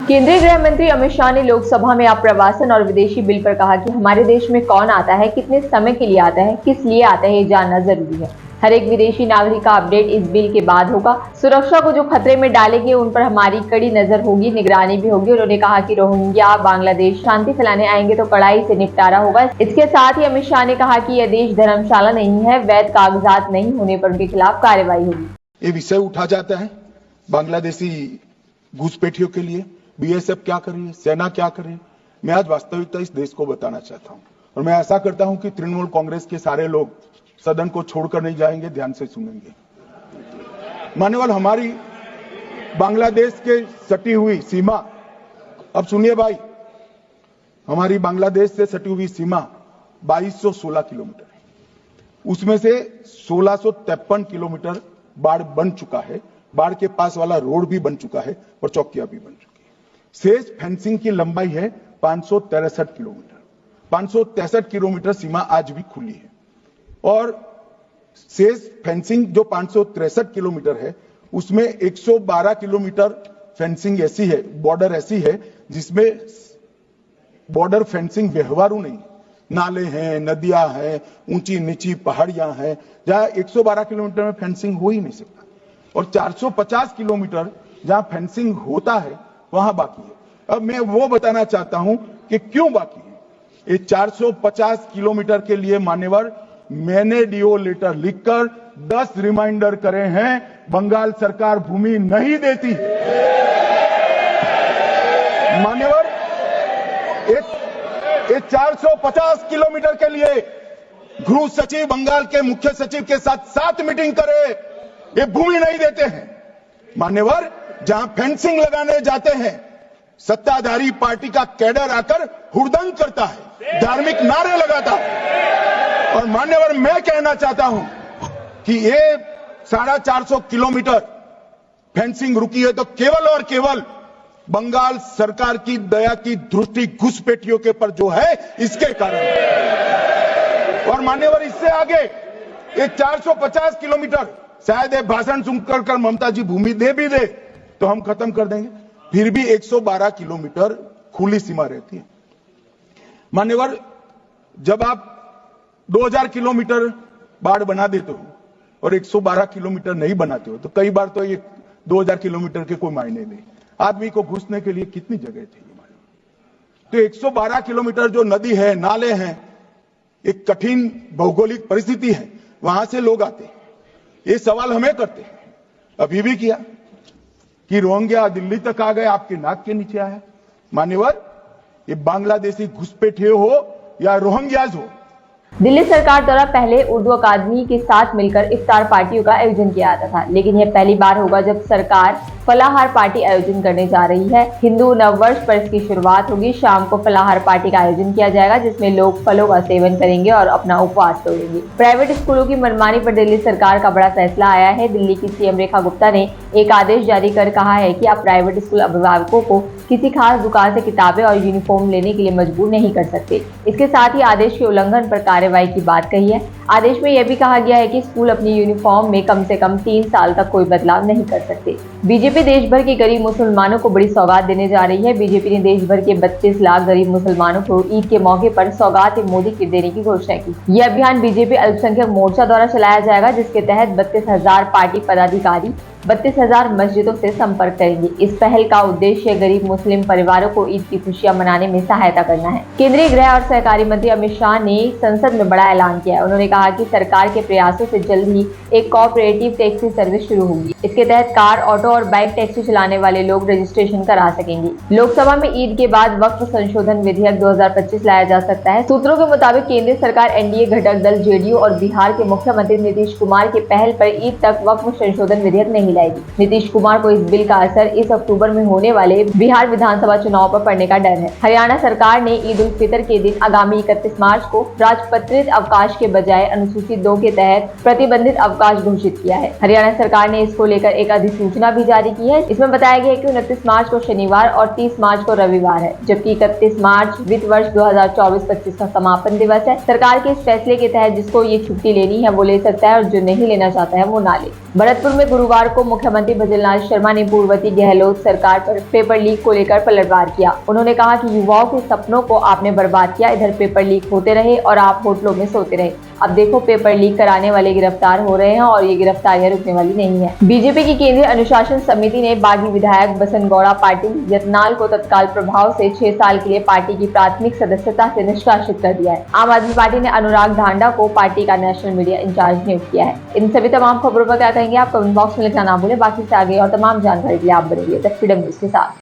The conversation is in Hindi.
केंद्रीय गृह मंत्री अमित शाह ने लोकसभा में आप्रवासन और विदेशी बिल पर कहा कि हमारे देश में कौन आता है, कितने समय के लिए आता है, किस लिए आता है, ये जानना जरूरी है। हर एक विदेशी नागरिक का अपडेट इस बिल के बाद होगा। सुरक्षा को जो खतरे में डालेंगे उन पर हमारी कड़ी नजर होगी, निगरानी भी होगी। उन्होंने कहा कि रोहिंग्या बांग्लादेश शांति फैलाने आएंगे तो कड़ाई से निपटारा होगा। इसके साथ ही अमित शाह ने कहा कि यह देश धर्मशाला नहीं है, वैध कागजात नहीं होने पर उनके खिलाफ कार्रवाई होगी। ये विषय उठा जाता है बांग्लादेशी घुसपैठियों के लिए बीएसएफ क्या कर रही है, सेना क्या कर रही है। मैं आज वास्तविकता इस देश को बताना चाहता हूं और मैं ऐसा करता हूं कि तृणमूल कांग्रेस के सारे लोग सदन को छोड़कर नहीं जाएंगे, ध्यान से सुनेंगे। मान्यवर, हमारी बांग्लादेश के सटी हुई सीमा, अब सुनिए भाई, हमारी बांग्लादेश से सटी हुई सीमा 2216 किलोमीटर है। उसमें से 1653 किलोमीटर बाढ़ बन चुका है, बाढ़ के पास वाला रोड भी बन चुका है और चौकियां भी बन चुकी है। शेष फेंसिंग की लंबाई है 563 किलोमीटर। 563 किलोमीटर सीमा आज भी खुली है और शेष फेंसिंग जो 563 किलोमीटर है उसमें 112 किलोमीटर फेंसिंग ऐसी है, बॉर्डर ऐसी है जिसमें बॉर्डर फेंसिंग व्यवहारू नहीं, नाले हैं, नदियां हैं, ऊंची नीची पहाड़ियां हैं, जहां 112 किलोमीटर में फेंसिंग हो ही नहीं सकता और 450 किलोमीटर जहां फेंसिंग होता है वहां बाकी है। अब मैं वो बताना चाहता हूं कि क्यों बाकी है। ये 450 किलोमीटर के लिए मान्यवर मैंने डीओ लेटर लिखकर 10 रिमाइंडर करे हैं, बंगाल सरकार भूमि नहीं देती। मान्यवर, ये 450 किलोमीटर के लिए गृह सचिव बंगाल के मुख्य सचिव के साथ 7 मीटिंग करे, ये भूमि नहीं देते हैं। मान्यवर, जहां फेंसिंग लगाने जाते हैं सत्ताधारी पार्टी का कैडर आकर हुड़दंग करता है, धार्मिक नारे लगाता है। और मान्यवर, मैं कहना चाहता हूं कि ये 450 किलोमीटर फेंसिंग रुकी है तो केवल और केवल बंगाल सरकार की दया की दृष्टि घुसपैठियों के पर जो है इसके कारण। और मान्यवर, इससे आगे ये 450 किलोमीटर शायद ये भाषण सुनकर ममता जी भूमि दे भी दे तो हम खत्म कर देंगे, फिर भी 112 किलोमीटर खुली सीमा रहती है। मान्यवर, जब आप 2000 किलोमीटर बाढ़ बना देते हो और 112 किलोमीटर नहीं बनाते हो तो कई बार तो ये 2000 किलोमीटर के कोई मायने नहीं। आदमी को घुसने के लिए कितनी जगह चाहिए। तो 112 किलोमीटर जो नदी है, नाले हैं, एक कठिन भौगोलिक परिस्थिति है, वहां से लोग आते हैं। ये सवाल हमें करते हैं, अभी भी किया कि रोहिंग्या दिल्ली तक आ गए, आपके नाक के नीचे आया। मान्यवर, ये बांग्लादेशी घुसपैठिए हो या रोहिंग्याज हो। दिल्ली सरकार द्वारा पहले उर्दू अकादमी के साथ मिलकर इफ्तार पार्टियों का आयोजन किया जाता था, लेकिन यह पहली बार होगा जब सरकार फलाहार पार्टी आयोजन करने जा रही है। हिंदू नववर्ष पर इसकी शुरुआत होगी। शाम को फलाहार पार्टी का आयोजन किया जाएगा जिसमें लोग फलों का सेवन करेंगे और अपना उपवास तोड़ेंगे। प्राइवेट स्कूलों की मनमानी पर दिल्ली सरकार का बड़ा फैसला आया है। दिल्ली की सीएम रेखा गुप्ता ने एक आदेश जारी कर कहा है कि अब प्राइवेट स्कूल अभिभावकों को किसी खास दुकान से किताबें और यूनिफॉर्म लेने के लिए मजबूर नहीं कर सकते। इसके साथ ही आदेश के उल्लंघन पर कार्रवाई की बात कही है। आदेश में यह भी कहा गया है कि स्कूल अपनी यूनिफॉर्म में कम से कम 3 साल तक कोई बदलाव नहीं कर सकते। बीजेपी देश भर के गरीब मुसलमानों को बड़ी सौगात देने जा रही है। बीजेपी ने देश भर के 32 लाख गरीब मुसलमानों को ईद के मौके पर सौगात मोदी किट देने की घोषणा की। यह अभियान बीजेपी अल्पसंख्यक मोर्चा द्वारा चलाया जाएगा, जिसके तहत 32,000 पार्टी पदाधिकारी 32,000 मस्जिदों से संपर्क करेंगे। इस पहल का उद्देश्य गरीब मुस्लिम परिवारों को ईद की खुशियां मनाने में सहायता करना है। केंद्रीय गृह और सहकारी मंत्री अमित शाह ने संसद में बड़ा ऐलान किया है। उन्होंने कहा कि सरकार के प्रयासों से जल्द ही एक कोऑपरेटिव टैक्सी सर्विस शुरू होगी। इसके तहत कार, ऑटो और बाइक टैक्सी चलाने वाले लोग रजिस्ट्रेशन करा सकेंगे। लोकसभा में ईद के बाद वक्फ संशोधन विधेयक 2025 लाया जा सकता है। सूत्रों के मुताबिक केंद्रीय सरकार एनडीए घटक दल जेडीयू और बिहार के मुख्यमंत्री नीतीश कुमार के पहल पर ईद तक वक्फ संशोधन विधेयक नहीं लाएगी। नीतीश कुमार को इस बिल का असर इस अक्टूबर में होने वाले बिहार विधानसभा चुनाव पर पड़ने का डर है। हरियाणा सरकार ने ईद उल फितर के दिन आगामी 31 मार्च को राजपत्रित अवकाश के बजाय अनुसूची 2 के तहत प्रतिबंधित अवकाश घोषित किया है। हरियाणा सरकार ने इसको लेकर एक अधिसूचना भी जारी की है। इसमें बताया गया है कि 29 मार्च को शनिवार और 30 मार्च को रविवार है, जबकि 31 मार्च वित्त वर्ष 2024-25 का समापन दिवस है। सरकार के इस फैसले के तहत जिसको ये छुट्टी लेनी है वो ले सकता है और जो नहीं लेना चाहता है वो ना ले। भरतपुर में गुरुवार को को मुख्यमंत्री भजनलाल शर्मा ने पूर्ववर्ती गहलोत सरकार पर पेपर लीक को लेकर पलटवार किया। उन्होंने कहा कि युवाओं के सपनों को आपने बर्बाद किया, इधर पेपर लीक होते रहे और आप होटलों में सोते रहे। अब देखो पेपर लीक कराने वाले गिरफ्तार हो रहे हैं और ये गिरफ्तारियां रुकने वाली नहीं है। बीजेपी की केंद्रीय अनुशासन समिति ने बागी विधायक बसंत गौड़ा पाटिल यत्नाल को तत्काल प्रभाव से 6 साल के लिए पार्टी की प्राथमिक सदस्यता से निष्कासित कर दिया है। आम आदमी पार्टी ने अनुराग ढांडा को पार्टी का नेशनल मीडिया इंचार्ज नियुक्त किया है। इन सभी तमाम खबरों पर क्या कहेंगे आप कमेंट बॉक्स में लिखना ना भूलें। बाकी से आगे और तमाम जानकारी के लिए आप बने रहिए द फ्रीडम न्यूज के साथ।